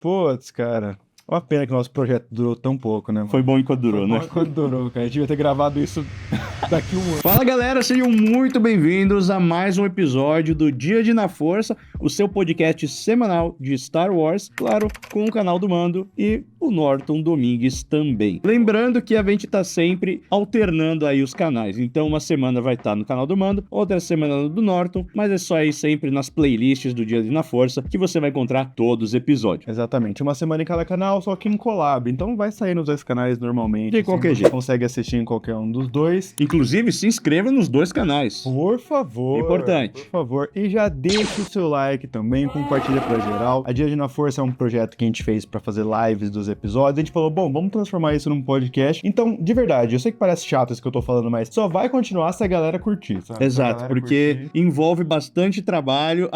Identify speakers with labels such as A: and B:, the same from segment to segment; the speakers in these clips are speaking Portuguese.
A: Putz, cara. Uma pena que o nosso projeto durou tão pouco, né, mano?
B: Foi bom enquanto durou,
A: Foi
B: né?
A: bom quando durou, cara. A gente devia ter gravado isso daqui um ano.
B: Fala galera, sejam muito bem-vindos a mais um episódio do Dia de Na Força, o seu podcast semanal de Star Wars, claro, com o canal do Mando e o Norton Domingues também. Lembrando que a gente tá sempre alternando aí os canais, então uma semana vai estar no canal do Mando, outra semana no do Norton, mas é só ir sempre nas playlists do Dia de Na Força que você vai encontrar todos os episódios.
A: Exatamente. Uma semana em cada canal, só que em collab. Então vai sair nos dois canais normalmente.
B: De qualquer
A: você
B: jeito.
A: consegue assistir em qualquer um dos dois.
B: Inclusive, se inscreva nos dois canais.
A: Por favor.
B: Importante.
A: Por favor. E já deixa o seu like também, compartilha pra geral. A Dia de Na Força é um projeto que a gente fez pra fazer lives dos episódios. A gente falou, bom, vamos transformar isso num podcast. Então, de verdade, eu sei que parece chato isso que eu tô falando, mas só vai continuar se a galera curtir, sabe?
B: Exato, porque envolve bastante trabalho.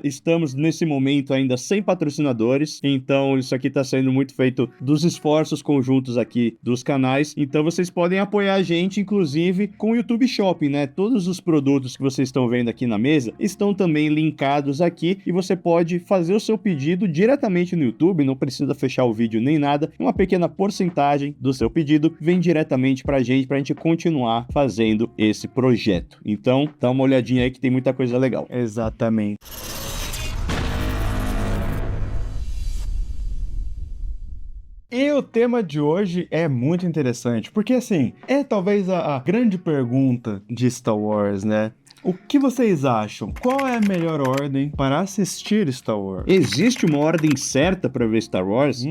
B: Estamos nesse momento ainda sem patrocinadores, então isso aqui tá sendo muito feito dos esforços conjuntos aqui dos canais. Então vocês podem apoiar a gente, inclusive, com o YouTube Shopping, né? Todos os produtos que vocês estão vendo aqui na mesa estão também linkados aqui e você pode fazer o seu pedido diretamente no YouTube, não precisa fechar o vídeo nem nada. Uma pequena porcentagem do seu pedido vem diretamente pra gente continuar fazendo esse projeto. Então, dá uma olhadinha aí que tem muita coisa legal.
A: Exatamente. E o tema de hoje é muito interessante, porque assim, é talvez a grande pergunta de Star Wars, né? O que vocês acham? Qual é a melhor ordem para assistir Star Wars?
B: Existe uma ordem certa para ver Star Wars?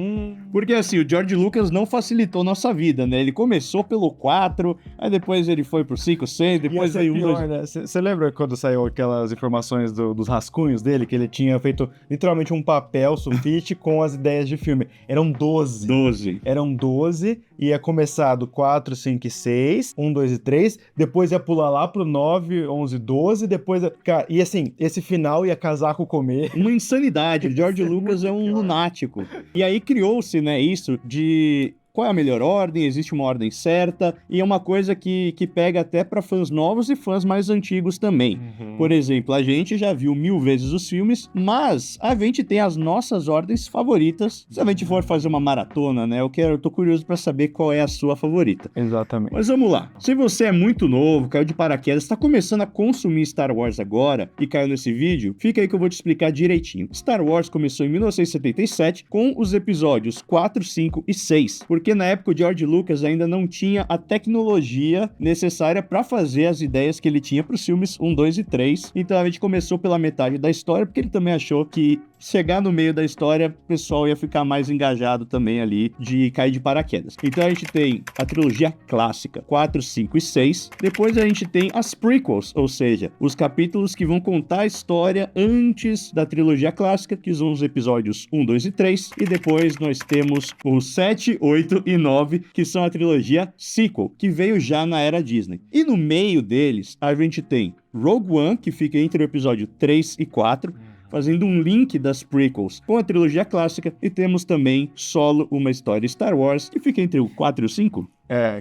B: Porque assim, o George Lucas não facilitou nossa vida, né? Ele começou pelo 4, aí depois ele foi pro 5, 6, depois veio um,
A: pior,
B: 2...
A: né? Você lembra quando saiu aquelas informações dos rascunhos dele, que ele tinha feito literalmente um papel sulfite com as ideias de filme? Eram 12.
B: 12.
A: Eram 12, ia começar do 4, 5 e 6, 1, 2 e 3, depois ia pular lá pro 9, 11, 12, depois... Cara, e assim, esse final ia casar com o começo.
B: Uma insanidade. O George Lucas é um lunático. E aí criou-se, né, isso de... Qual é a melhor ordem? Existe uma ordem certa? E é uma coisa que pega até para fãs novos e fãs mais antigos também. Por exemplo, a gente já viu 1000 vezes os filmes, mas a gente tem as nossas ordens favoritas. Se a gente for fazer uma maratona, né? Eu tô curioso para saber qual é a sua favorita.
A: Exatamente.
B: Mas vamos lá. Se você é muito novo, caiu de paraquedas, está começando a consumir Star Wars agora e caiu nesse vídeo, fica aí que eu vou te explicar direitinho. Star Wars começou em 1977 com os episódios 4, 5 e 6. Porque na época o George Lucas ainda não tinha a tecnologia necessária para fazer as ideias que ele tinha para os filmes 1, 2 e 3. Então a gente começou pela metade da história, porque ele também achou que chegar no meio da história, o pessoal ia ficar mais engajado também ali de cair de paraquedas. Então a gente tem a trilogia clássica 4, 5 e 6. Depois a gente tem as prequels, ou seja, os capítulos que vão contar a história antes da trilogia clássica, que são os episódios 1, 2 e 3. E depois nós temos os 7, 8 e 9, que são a trilogia sequel, que veio já na era Disney. E no meio deles, a gente tem Rogue One, que fica entre o episódio 3 e 4, fazendo um link das prequels com a trilogia clássica, e temos também Solo, uma história Star Wars, que fica entre o 4 e o 5.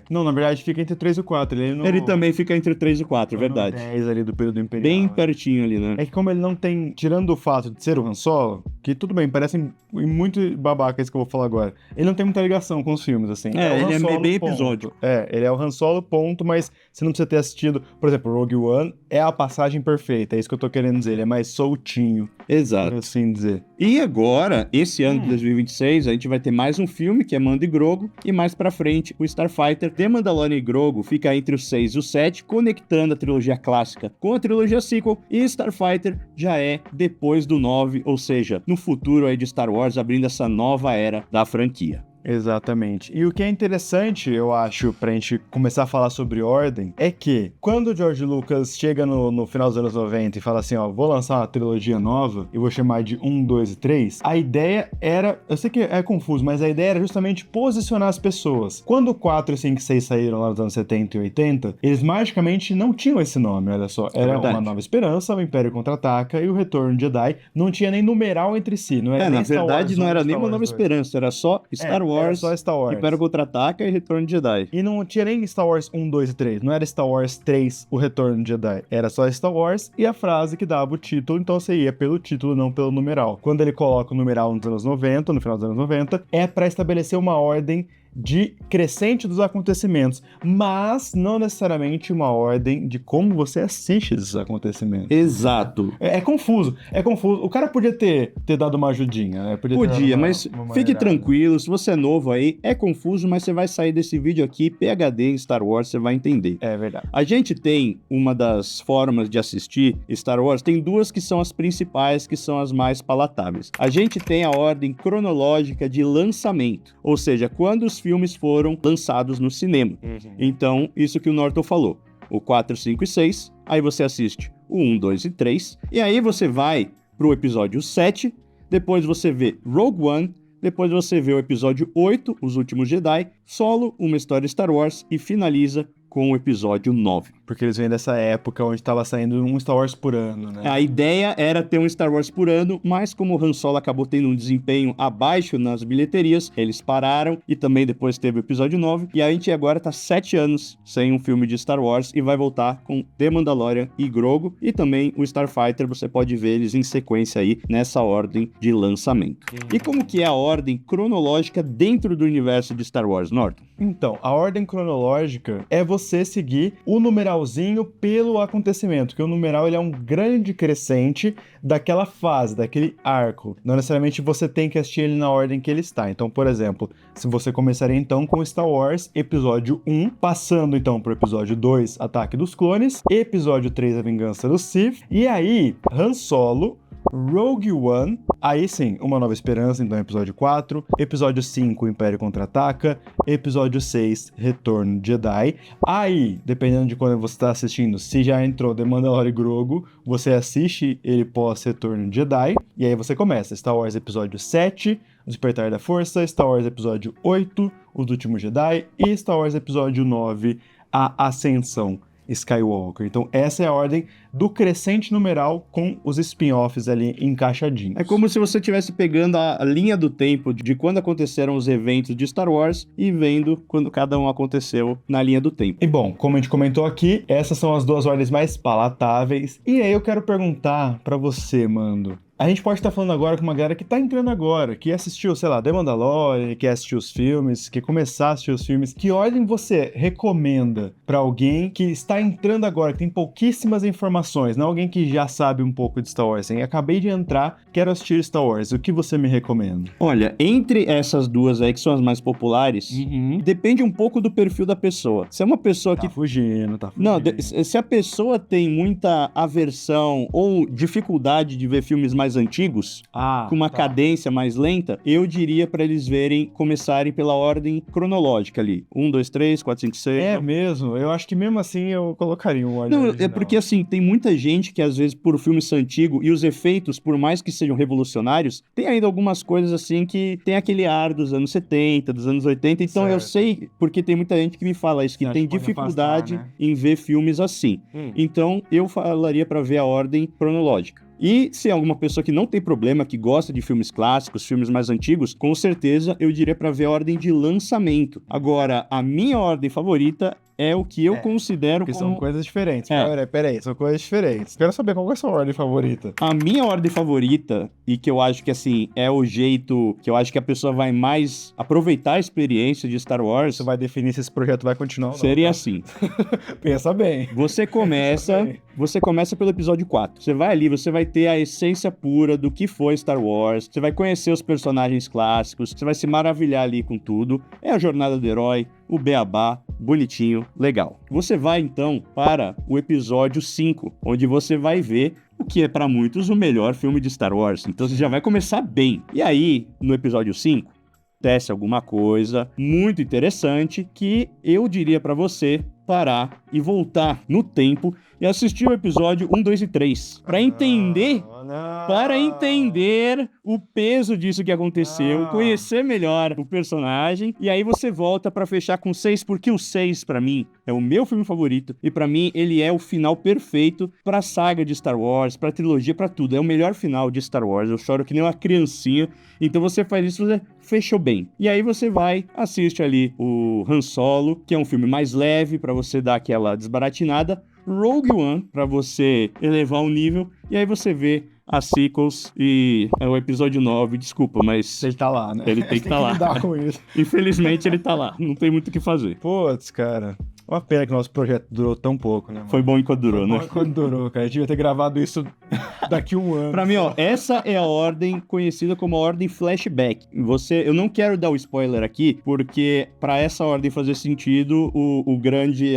A: Não, na verdade fica entre 3 e o 4.
B: Ele também fica entre o 3 e o 4, verdade.
A: 10 ali do período imperial.
B: Bem pertinho ali, né?
A: É que como ele não tem, tirando o fato de ser o Han Solo, que tudo bem, parece muito babaca isso que eu vou falar agora, ele não tem muita ligação com os filmes, assim.
B: É,
A: o Han
B: ele é
A: Solo,
B: bem
A: ponto.
B: episódio.
A: Ele é o Han Solo, ponto, mas você não precisa ter assistido, por exemplo, Rogue One é a passagem perfeita, é isso que eu tô querendo dizer, ele é mais soltinho,
B: Exato.
A: por assim dizer.
B: E agora, esse ano de 2026, a gente vai ter mais um filme, que é Mando e Grogu, e mais pra frente, o Starfighter. The Mandalorian e Grogu fica entre o 6 e o 7, conectando a trilogia clássica com a trilogia sequel, e Starfighter já é depois do 9, ou seja, no futuro aí de Star Wars, abrindo essa nova era da franquia.
A: Exatamente. E o que é interessante, eu acho, pra gente começar a falar sobre ordem, é que quando o George Lucas chega no final dos anos 90 e fala assim, ó, vou lançar uma trilogia nova e vou chamar de 1, 2 e 3, a ideia era, eu sei que é confuso, mas a ideia era justamente posicionar as pessoas. Quando o 4, 5 e 6 saíram lá nos anos 70 e 80, eles magicamente não tinham esse nome, olha só. Era Uma Nova Esperança, o Império Contra-Ataca e o Retorno de Jedi. Não tinha nem numeral entre si, não era nem
B: na
A: Star
B: verdade
A: Wars
B: não
A: 1,
B: era
A: Star
B: nem Uma
A: Wars
B: Nova
A: 2.
B: Esperança, era só Star Wars Wars,
A: só Star Wars.
B: Império Contra-Ataca e Retorno de Jedi.
A: E não tinha nem Star Wars 1, 2 e 3. Não era Star Wars 3, O Retorno de Jedi. Era só Star Wars e a frase que dava o título, então você ia pelo título, não pelo numeral. Quando ele coloca o numeral nos anos 90, no final dos anos 90, é para estabelecer uma ordem de crescente dos acontecimentos, mas não necessariamente uma ordem de como você assiste esses acontecimentos.
B: Exato.
A: É confuso, é confuso. O cara podia ter dado uma ajudinha, né?
B: Podia, mas fique tranquilo, se você é novo aí, é confuso, mas você vai sair desse vídeo aqui, PhD em Star Wars, você vai entender.
A: É verdade.
B: A gente tem uma das formas de assistir Star Wars, tem duas que são as principais, que são as mais palatáveis. A gente tem a ordem cronológica de lançamento, ou seja, quando os filmes foram lançados no cinema. Então, isso que o Norton falou. O 4, 5 e 6, aí você assiste o 1, 2 e 3, e aí você vai pro episódio 7, depois você vê Rogue One, depois você vê o episódio 8, Os Últimos Jedi, Solo, Uma História Star Wars, e finaliza com o episódio 9.
A: Porque eles vêm dessa época onde estava saindo um Star Wars por ano, né?
B: A ideia era ter um Star Wars por ano, mas como o Han Solo acabou tendo um desempenho abaixo nas bilheterias, eles pararam e também depois teve o episódio 9, e a gente agora tá 7 anos sem um filme de Star Wars e vai voltar com The Mandalorian e Grogu, e também o Starfighter, você pode ver eles em sequência aí nessa ordem de lançamento. E como que é a ordem cronológica dentro do universo de Star Wars, Norton?
A: Então, a ordem cronológica é você seguir o numeralzinho pelo acontecimento, que o numeral ele é um grande crescente daquela fase, daquele arco. Não necessariamente você tem que assistir ele na ordem que ele está. Então, por exemplo, se você começaria então com Star Wars, episódio 1, passando então pro episódio 2, Ataque dos Clones, episódio 3, A Vingança do Sith, e aí, Han Solo, Rogue One, aí sim, Uma Nova Esperança, então episódio 4, episódio 5, Império Contra-Ataca, episódio 6, Retorno de Jedi. Aí, dependendo de quando você está assistindo, se já entrou The Mandalorian e Grogu, você assiste ele pós Retorno de Jedi, e aí você começa Star Wars episódio 7, O Despertar da Força, Star Wars episódio 8, Os Últimos Jedi, e Star Wars episódio 9, A Ascensão Skywalker. Então essa é a ordem do crescente numeral com os spin-offs ali encaixadinhos.
B: É como se você estivesse pegando a linha do tempo de quando aconteceram os eventos de Star Wars e vendo quando cada um aconteceu na linha do tempo.
A: E bom, como a gente comentou aqui, essas são as duas ordens mais palatáveis. E aí eu quero perguntar pra você, Mando. A gente pode estar falando agora com uma galera que tá entrando agora, que assistiu, sei lá, The Mandalorian, que assistiu os filmes, que começar a assistir os filmes. Que ordem você recomenda pra alguém que está entrando agora, que tem pouquíssimas informações, não alguém que já sabe um pouco de Star Wars, hein? Acabei de entrar, quero assistir Star Wars, o que você me recomenda?
B: Olha, entre essas duas aí, que são as mais populares, depende um pouco do perfil da pessoa. Se é uma pessoa que...
A: Tá fugindo.
B: Não, se a pessoa tem muita aversão ou dificuldade de ver filmes mais antigos, com uma cadência mais lenta, eu diria pra eles começarem pela ordem cronológica ali. 1, 2, 3, 4, 5, 6...
A: É mesmo? Eu acho que mesmo assim eu colocaria um ordem
B: Não,
A: original.
B: é porque assim, tem muita gente que às vezes por filme ser antigo e os efeitos, por mais que sejam revolucionários, tem ainda algumas coisas assim que tem aquele ar dos anos 70, dos anos 80, então eu sei, porque tem muita gente que me fala isso, que tem dificuldade em ver filmes assim. Então eu falaria pra ver a ordem cronológica. E se é alguma pessoa que não tem problema, que gosta de filmes clássicos, filmes mais antigos, com certeza eu diria pra ver a ordem de lançamento. Agora, a minha ordem favorita é o que eu considero
A: Porque
B: como...
A: são coisas diferentes. Peraí, são coisas diferentes. Quero saber qual é a sua ordem favorita.
B: A minha ordem favorita, e que eu acho que, assim, é o jeito que eu acho que a pessoa vai mais aproveitar a experiência de Star Wars...
A: Você vai definir se esse projeto vai continuar ou não.
B: Seria assim.
A: Pensa bem.
B: Você começa pelo episódio 4. Você vai ali, você vai ter a essência pura do que foi Star Wars. Você vai conhecer os personagens clássicos. Você vai se maravilhar ali com tudo. É a jornada do herói, o beabá, bonitinho, legal. Você vai, então, para o episódio 5, onde você vai ver o que é para muitos o melhor filme de Star Wars. Então você já vai começar bem. E aí, no episódio 5, acontece alguma coisa muito interessante que eu diria para você parar e voltar no tempo e assistir o episódio 1, 2 e 3 para entender
A: não.
B: para entender o peso disso que aconteceu,
A: Ah.
B: conhecer melhor o personagem, e aí você volta pra fechar com 6, porque o 6, pra mim, é o meu filme favorito, e pra mim ele é o final perfeito pra saga de Star Wars, pra trilogia, pra tudo. É o melhor final de Star Wars, eu choro que nem uma criancinha, então você faz isso, você fechou bem. E aí você vai, assiste ali o Han Solo, que é um filme mais leve, pra você dar aquela desbaratinada, Rogue One, pra você elevar o nível, e aí você vê as sequels e é o episódio 9, desculpa, mas
A: Ele tá lá, né?
B: ele tem que estar lá.
A: lidar com isso.
B: Infelizmente ele tá lá, não tem muito o que fazer.
A: Putz, cara. Uma pena que o nosso projeto durou tão pouco, né, mano?
B: Foi bom enquanto durou, né?
A: Quando durou, cara. A gente devia ter gravado isso daqui a um ano.
B: Pra mim, ó, essa é a ordem conhecida como a ordem flashback. Eu não quero dar o spoiler aqui, porque pra essa ordem fazer sentido,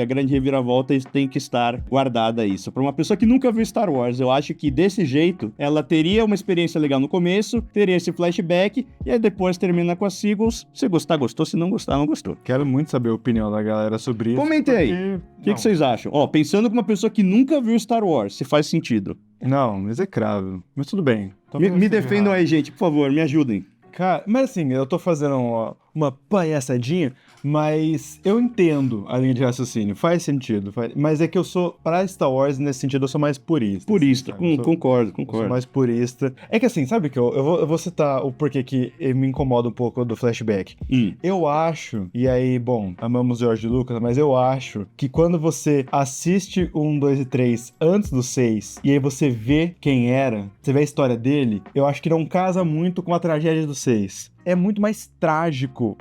B: a grande reviravolta tem que estar guardada isso. Pra uma pessoa que nunca viu Star Wars, eu acho que desse jeito, ela teria uma experiência legal no começo, teria esse flashback, e aí depois termina com as sequels. Se gostar, gostou. Se não gostar, não gostou.
A: Quero muito saber a opinião da galera sobre isso.
B: Comentem aí.
A: porque-
B: O que vocês acham? Ó, pensando como uma pessoa que nunca viu Star Wars, se faz sentido.
A: Não, execrável. Mas tudo bem. Tô
B: Me
A: falando assim
B: defendam
A: errado.
B: aí, gente, por favor, me ajudem.
A: Cara, mas assim, eu tô fazendo uma palhaçadinha, mas eu entendo a linha de raciocínio, faz sentido. Mas é que eu sou, pra Star Wars, nesse sentido, eu sou mais purista.
B: Purista,
A: sabe? Eu sou-
B: concordo,
A: eu sou
B: concordo.
A: mais purista. É que assim, sabe que eu vou citar o porquê que me incomoda um pouco do flashback. Eu acho, e aí, bom, amamos George Lucas, mas eu acho que quando você assiste o 1, 2 e 3 antes do 6, e aí você vê quem era, você vê a história dele, eu acho que não casa muito com a tragédia do 6. É muito mais trágico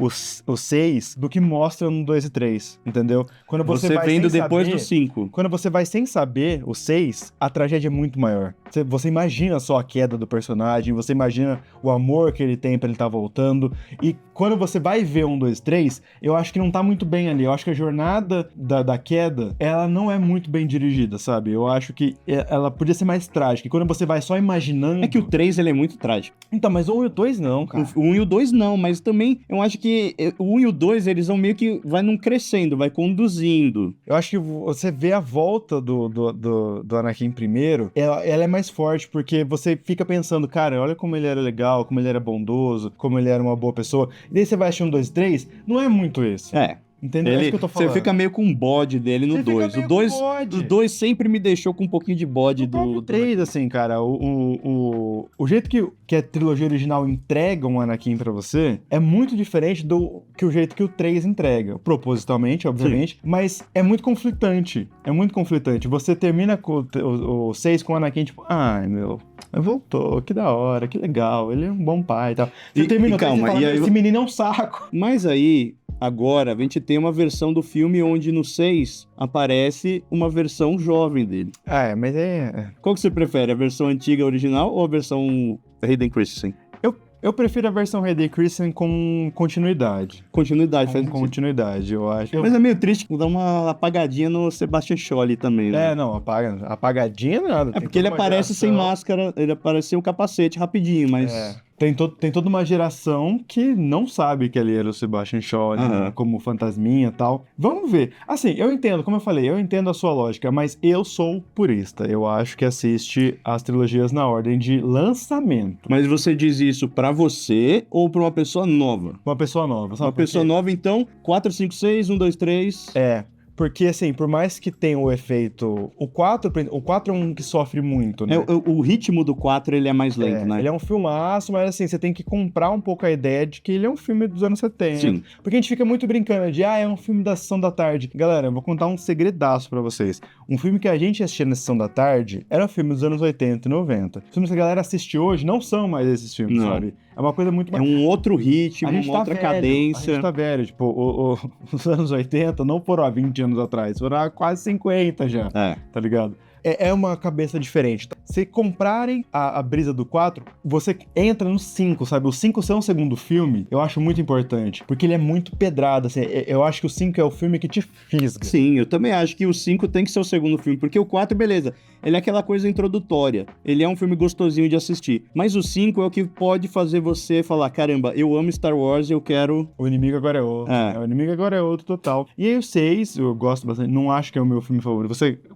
A: o 6 do que mostra no 2 e 3, entendeu? Quando
B: Você
A: vai
B: vendo
A: sem
B: depois
A: saber-
B: do 5.
A: Quando você vai sem saber o 6, a tragédia é muito maior. Você imagina só a queda do personagem, você imagina o amor que ele tem pra ele estar voltando. E quando você vai ver 1, 2, 3, eu acho que não tá muito bem ali. Eu acho que a jornada da queda, ela não é muito bem dirigida, sabe? Eu acho que ela podia ser mais trágica. E quando você vai só imaginando...
B: É que o 3 ele é muito trágico.
A: Então, mas o 1 e o 2 não, cara.
B: O 1 e o 2 não, mas também eu acho que o 1 e o 2 eles vão meio que vai num crescendo, vai conduzindo.
A: Eu acho que você vê a volta do Anakin primeiro, ela é mais forte, porque você fica pensando, cara, olha como ele era legal, como ele era bondoso, como ele era uma boa pessoa. E daí você vai achando 2 e 3, não é muito isso.
B: É.
A: Entendeu? É isso que eu tô falando.
B: Você fica meio com um bode dele no
A: Você fica
B: 2.
A: meio
B: O 2
A: com bode.
B: o 2 sempre me deixou com um pouquinho de bode
A: O próprio
B: do
A: 3, assim, cara, o jeito que a trilogia original entrega um Anakin pra você é muito diferente do que o jeito que o 3 entrega. Propositalmente, obviamente, mas é muito conflitante. É muito conflitante. Você termina com o 6 com o Anakin, tipo, ai, meu, voltou, que da hora, que legal, ele é um bom pai e tal. Você termina o 3
B: calma,
A: e fala,
B: e aí
A: esse menino é um saco.
B: Mas aí, agora, a gente tem uma versão do filme onde no 6 aparece uma versão jovem dele.
A: Ah, mas é...
B: Qual que você prefere, a versão antiga original ou a versão Hayden Christensen?
A: Eu prefiro a versão Hayden Christensen com continuidade.
B: Continuidade, faz
A: Com
B: sentido.
A: continuidade, eu acho.
B: Mas é meio triste dar uma apagadinha no Sebastian Shaw ali também, né?
A: É, não, apagadinha nada.
B: É porque ele aparece sem máscara, ele aparece sem o capacete rapidinho, mas...
A: É. Tem toda uma geração que não sabe que ele era o Sebastian Shaw, né,
B: Aham.
A: como fantasminha e tal. Vamos ver. Assim, eu entendo, como eu falei, eu entendo a sua lógica, mas eu sou purista. Eu acho que assiste as trilogias na ordem de lançamento.
B: Mas você diz isso pra você ou pra uma pessoa nova?
A: Uma pessoa nova, sabe?
B: Uma pessoa nova, então, 4, 5, 6, 1, 2, 3...
A: É. Porque, assim, por mais que tenha o efeito... O 4 é um que sofre muito, né?
B: O ritmo do 4, ele é mais lento, né?
A: Ele é um filmaço, mas assim, você tem que comprar um pouco a ideia de que ele é um filme dos anos 70.
B: Sim.
A: Porque a gente fica muito brincando de, é um filme da Sessão da Tarde. Galera, eu vou contar um segredaço pra vocês. Um filme que a gente assistia na Sessão da Tarde era um filme dos anos 80 e 90. Os filmes que a galera assiste hoje não são mais esses filmes,
B: Não.
A: sabe? É uma coisa muito
B: É um outro ritmo,
A: a gente
B: uma
A: tá
B: outra
A: velho,
B: cadência.
A: A gente tá velho, tipo, os anos 80 não foram há 20 anos atrás, foram há quase 50 já,
B: É.
A: tá ligado? É uma cabeça diferente. Se comprarem a brisa do 4, você entra no 5, sabe? O 5 ser um segundo filme, eu acho muito importante, porque ele é muito pedrado, assim, eu acho que o 5 é o filme que te fisga.
B: Sim, eu também acho que o 5 tem que ser o segundo filme, porque o 4, beleza, ele é aquela coisa introdutória, ele é um filme gostosinho de assistir, mas o 5 é o que pode fazer você falar, caramba, eu amo Star Wars, eu quero...
A: O inimigo agora é outro.
B: É.
A: O inimigo agora é outro total. E aí o 6, eu gosto bastante, não acho que é o meu filme favorito.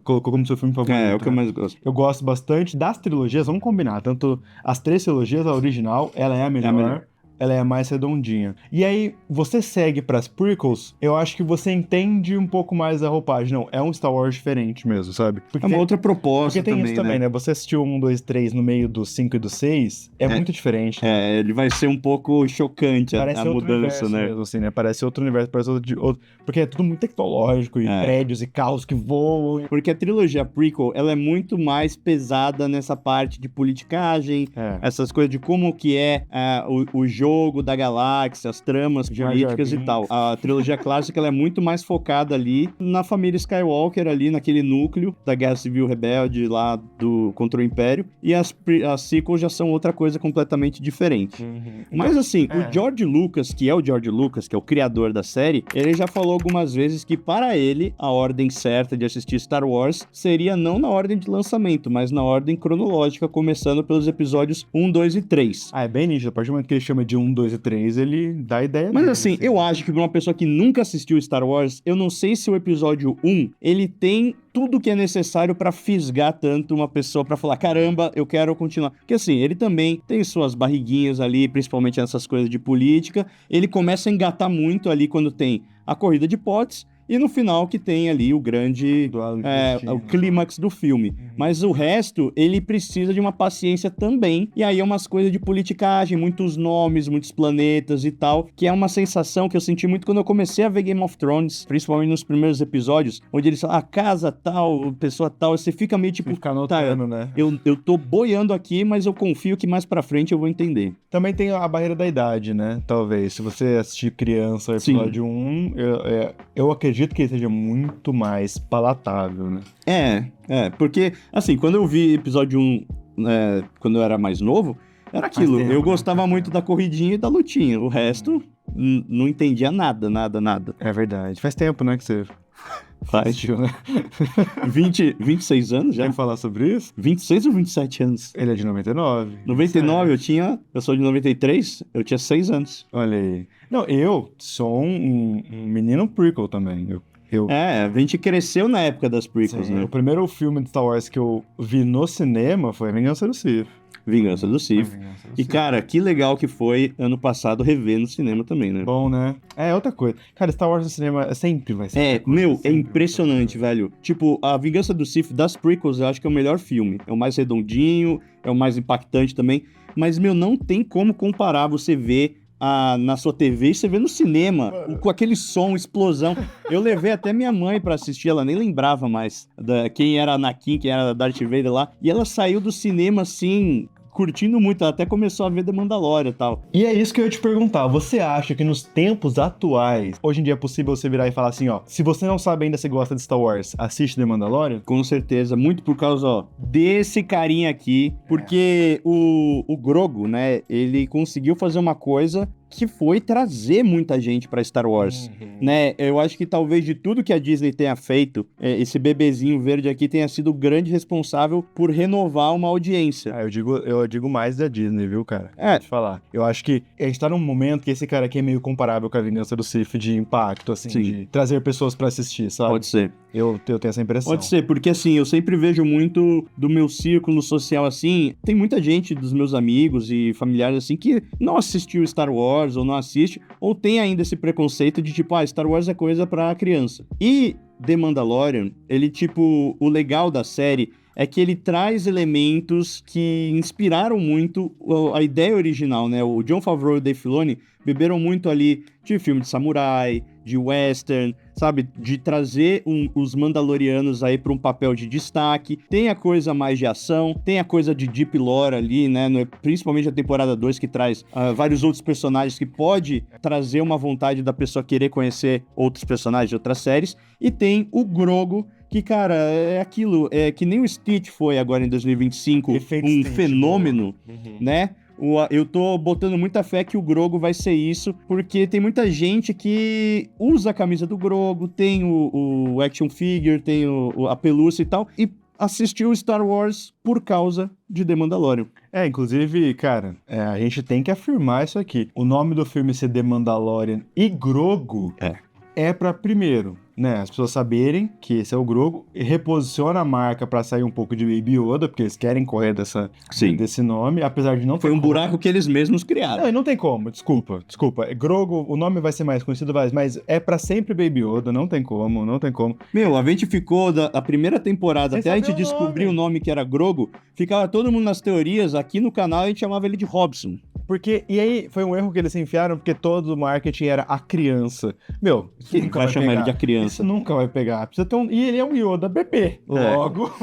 A: colocou como seu filme favorito.
B: É o que eu
A: né?
B: mais gosto.
A: Eu gosto bastante das trilogias, vamos combinar. Tanto as 3 trilogias, a original, ela é a melhor.
B: melhor.
A: Ela é a mais redondinha. E aí, você segue pras prequels, eu acho que você entende um pouco mais a roupagem. Não, é um Star Wars diferente mesmo, sabe?
B: É uma outra proposta
A: porque tem
B: também,
A: isso também, né? Você assistiu 1, 2, 3 no meio do 5 e do 6, é muito diferente.
B: É, ele vai ser um pouco chocante
A: Parece
B: a
A: outro
B: mudança,
A: universo
B: né?
A: mesmo, assim, né? Parece outro universo, parece outro... Porque é tudo muito tecnológico, e prédios, e carros que voam.
B: Porque a trilogia prequel, ela é muito mais pesada nessa parte de politicagem, essas coisas de como que é o jogo da galáxia, as tramas políticas e tal. A trilogia clássica, ela é muito mais focada ali na família Skywalker, ali naquele núcleo da Guerra Civil Rebelde lá contra o Império, e as sequels já são outra coisa completamente diferente. Mas assim, o George Lucas, que é o George Lucas, que é o criador da série, ele já falou algumas vezes que para ele, a ordem certa de assistir Star Wars seria não na ordem de lançamento, mas na ordem cronológica, começando pelos episódios 1, 2 e 3.
A: É bem nítido. A partir do momento que ele chama de 1, 2 e 3, ele dá a ideia
B: Mas
A: dele,
B: assim, eu acho que pra uma pessoa que nunca assistiu Star Wars, eu não sei se o episódio 1, ele tem tudo que é necessário pra fisgar tanto uma pessoa pra falar, caramba, eu quero continuar. Porque assim, ele também tem suas barriguinhas ali, principalmente nessas coisas de política. Ele começa a engatar muito ali quando tem a corrida de potes, e no final que tem ali o grande, o clímax do filme. Mas o resto, ele precisa de uma paciência também, e aí é umas coisas de politicagem, muitos nomes, muitos planetas e tal, que é uma sensação que eu senti muito quando eu comecei a ver Game of Thrones, principalmente nos primeiros episódios, onde eles falam, casa tal, pessoa tal, você fica meio tipo,
A: fica anotando, né?
B: Eu tô boiando aqui, mas eu confio que mais pra frente eu vou entender.
A: Também tem a barreira da idade, né? Talvez. Se você assistir criança, episódio 1, eu acredito que ele seja muito mais palatável, né?
B: Porque, assim, quando eu vi episódio 1, quando eu era mais novo, era aquilo. Eu gostava muito da corridinha e da lutinha. O resto, não entendia nada.
A: É verdade. Faz tempo, né, que você assistiu, né?
B: 26 anos já?
A: Quer falar sobre isso?
B: 26 ou 27 anos?
A: Ele é de 99.
B: 99, eu sou de 93, eu tinha 6 anos.
A: Olha aí. Não, eu sou um menino prequel também.
B: A gente cresceu na época das prequels,
A: Sim,
B: né?
A: O primeiro filme de Star Wars que eu vi no cinema foi A Vingança do Sith.
B: Vingança do Sith. E, cara, que legal que foi ano passado rever no cinema também, né?
A: Bom, né? É outra coisa. Cara, Star Wars no cinema sempre vai ser.
B: É impressionante, velho. Tipo, A Vingança do Sith das prequels eu acho que é o melhor filme. É o mais redondinho, é o mais impactante também. Mas, não tem como comparar você ver na sua TV e você vê no cinema, com aquele som, explosão. Eu levei até minha mãe pra assistir, ela nem lembrava mais quem era Anakin, quem era Darth Vader lá. E ela saiu do cinema, assim, curtindo muito, ela até começou a ver The Mandalorian e tal.
A: E é isso que eu ia te perguntar, você acha que nos tempos atuais, hoje em dia é possível você virar e falar assim, ó, se você não sabe ainda se gosta de Star Wars, assiste The Mandalorian?
B: Com certeza, muito por causa, desse carinha aqui, porque o Grogu, né, ele conseguiu fazer uma coisa que foi trazer muita gente pra Star Wars, né? Eu acho que talvez de tudo que a Disney tenha feito, esse bebezinho verde aqui tenha sido o grande responsável por renovar uma audiência.
A: Eu digo mais da Disney, viu, cara?
B: Vou
A: te falar. Eu acho que a gente tá num momento que esse cara aqui é meio comparável com a Vingança do Sith de impacto, assim,
B: Sim.
A: de trazer pessoas pra assistir, sabe?
B: Pode ser.
A: Eu tenho essa impressão.
B: Pode ser, porque assim, eu sempre vejo muito do meu círculo social assim, tem muita gente dos meus amigos e familiares assim que não assistiu Star Wars ou não assiste, ou tem ainda esse preconceito de tipo, Star Wars é coisa pra criança. E The Mandalorian, ele tipo, o legal da série é que ele traz elementos que inspiraram muito a ideia original, né? O Jon Favreau e o Dave Filoni beberam muito ali de filme de samurai, de western, sabe? De trazer os Mandalorianos aí para um papel de destaque. Tem a coisa mais de ação, tem a coisa de deep lore ali, né? Principalmente a temporada 2, que traz vários outros personagens que pode trazer uma vontade da pessoa querer conhecer outros personagens de outras séries. E tem o Grogu, que, cara, é aquilo, que nem o Stitch foi agora em 2025, um fenômeno, né? Eu tô botando muita fé que o Grogu vai ser isso, porque tem muita gente que usa a camisa do Grogu, tem o action figure, tem a pelúcia e tal, e assistiu Star Wars por causa de The Mandalorian.
A: Inclusive, cara, a gente tem que afirmar isso aqui. O nome do filme ser The Mandalorian e Grogu é pra, primeiro, né, as pessoas saberem que esse é o Grogu, e reposiciona a marca pra sair um pouco de Baby Yoda, porque eles querem correr desse nome, apesar de não
B: Foi
A: ter
B: um
A: como.
B: buraco que eles mesmos criaram.
A: Não, e não tem como, desculpa. Grogu, o nome vai ser mais conhecido, mas é pra sempre Baby Yoda, não tem como.
B: Meu, a gente ficou da primeira temporada
A: Sem
B: até a gente
A: saber o
B: descobrir
A: nome.
B: o nome que era Grogu, ficava todo mundo nas teorias, aqui no canal a gente chamava ele de Robson.
A: Porque, e aí, foi um erro que eles se enfiaram, porque todo o marketing era a criança. Meu, isso
B: Quem
A: nunca
B: vai
A: vai
B: chamar ele
A: pegar.
B: de a criança?
A: Isso nunca vai pegar. Precisa ter e ele é um Yoda bebê. Logo,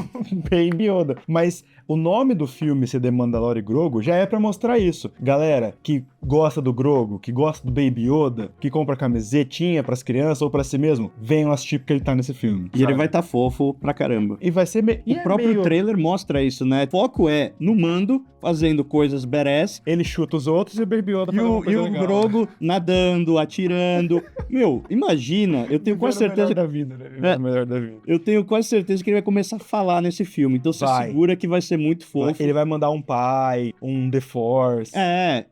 A: Baby Yoda. Mas o nome do filme ser The Mandalorian Grogu já é pra mostrar isso. Galera que gosta do Grogu, que gosta do Baby Yoda, que compra camisetinha pras crianças ou pra si mesmo, venham assistir porque ele tá nesse filme.
B: E ele vai estar fofo pra caramba.
A: E vai ser...
B: O próprio trailer mostra isso, né? O foco é no Mando, fazendo coisas badass,
A: Ele chuta os outros e o Baby Yoda faz uma
B: e
A: coisa
B: o
A: legal.
B: Grogu nadando, atirando. Meu, imagina, eu tenho quase certeza...
A: da vida, né? O melhor da vida.
B: Eu tenho quase certeza que ele vai começar a falar nesse filme. Então você
A: Vai.
B: segura que vai ser muito fofo.
A: Ele vai mandar um pai, um The Force.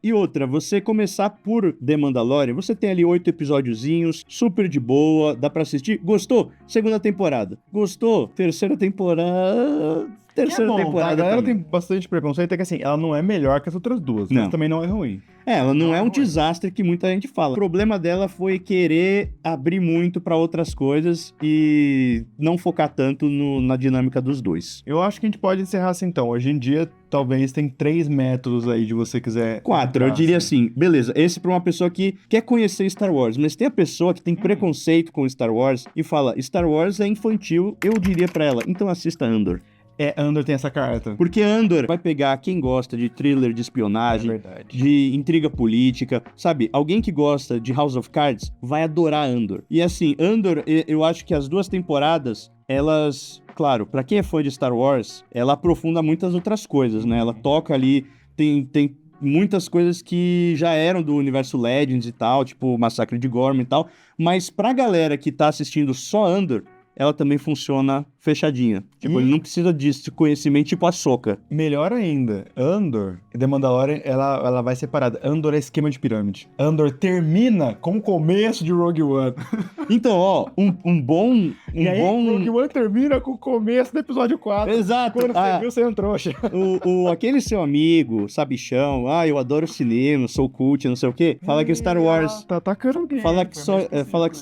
B: E outra, você começar por The Mandalorian, você tem ali 8 episódiozinhos, super de boa, dá pra assistir. Gostou? Segunda temporada. Gostou? Terceira temporada... Terceira
A: Tá?
B: temporada
A: A galera
B: também.
A: tem bastante preconceito, é que assim, ela não é melhor que as outras duas,
B: Não.
A: mas também não é ruim.
B: Ela não é um
A: Não é.
B: desastre que muita gente fala. O problema dela foi querer abrir muito pra outras coisas e não focar tanto na dinâmica dos dois.
A: Eu acho que a gente pode encerrar assim então. Hoje em dia, talvez tem 3 métodos aí de você quiser...
B: 4, eu diria assim, beleza, esse pra uma pessoa que quer conhecer Star Wars, mas tem a pessoa que tem preconceito com Star Wars e fala, Star Wars é infantil, eu diria pra ela, então assista Andor.
A: Andor tem essa carta.
B: Porque Andor vai pegar quem gosta de thriller de
A: É
B: espionagem,
A: verdade.
B: de intriga política, sabe? Alguém que gosta de House of Cards vai adorar Andor. E assim, Andor, eu acho que as 2 temporadas, elas... Claro, pra quem é fã de Star Wars, ela aprofunda muitas outras coisas, né? Ela toca ali, tem muitas coisas que já eram do universo Legends e tal, tipo o Massacre de Gorman e tal, mas pra galera que tá assistindo só Andor, ela também funciona fechadinha. Tipo, ele não precisa disso, de conhecimento tipo Ahsoka.
A: Melhor ainda, Andor e The Mandalorian, ela vai separada. Andor é esquema de pirâmide. Andor termina com o começo de Rogue One.
B: Então, ó, um bom...
A: E aí, Rogue One termina com o começo do episódio 4.
B: Exato.
A: Quando você viu, você é um trouxa.
B: Aquele seu amigo, sabichão, eu adoro cinema, sou cult, não sei o quê, fala que Star Wars...
A: Tá atacando alguém.
B: Fala que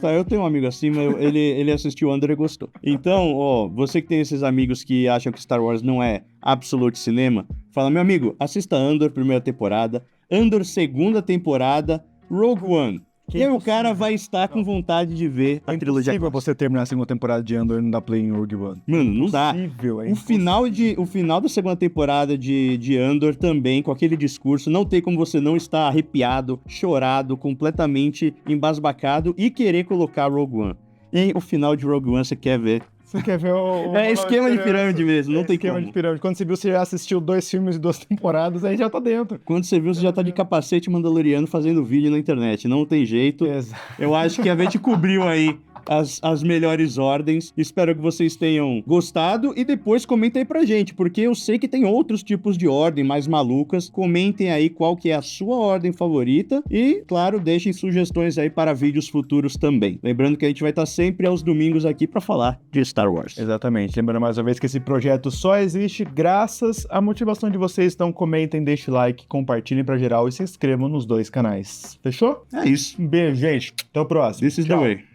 B: eu tenho um amigo assim, mas ele assistiu Andor e gostou. Então, ó, você que tem esses amigos que acham que Star Wars não é absolute cinema, fala, meu amigo, assista Andor, primeira temporada, Andor, segunda temporada, Rogue One.
A: Que
B: e aí o
A: impossível.
B: cara vai estar com vontade de ver a trilogia.
A: É impossível você terminar a segunda temporada de Andor e não dar play em Rogue One.
B: Mano, não dá.
A: Impossível, é
B: O final da segunda temporada de Andor também, com aquele discurso, não tem como você não estar arrepiado, chorado, completamente embasbacado e querer colocar Rogue One. E o final de Rogue One você quer ver.
A: Você quer ver o...
B: É esquema de pirâmide mesmo, não tem
A: esquema
B: como.
A: de pirâmide. Quando você viu, você já assistiu 2 filmes e 2 temporadas, aí já tá dentro.
B: Quando você viu, você já tá de capacete mandaloriano fazendo vídeo na internet. Não tem jeito.
A: Exato.
B: Eu acho que a gente cobriu aí as melhores ordens. Espero que vocês tenham gostado e depois comentem aí pra gente, porque eu sei que tem outros tipos de ordem mais malucas. Comentem aí qual que é a sua ordem favorita e, claro, deixem sugestões aí para vídeos futuros também. Lembrando que a gente vai estar sempre aos domingos aqui pra falar de Star Wars.
A: Exatamente. Lembrando mais uma vez que esse projeto só existe graças à motivação de vocês. Então comentem, deixem like, compartilhem pra geral e se inscrevam nos 2 canais. Fechou?
B: É isso.
A: Um beijo, gente. Até o próximo.
B: This is the
A: Tchau.
B: way.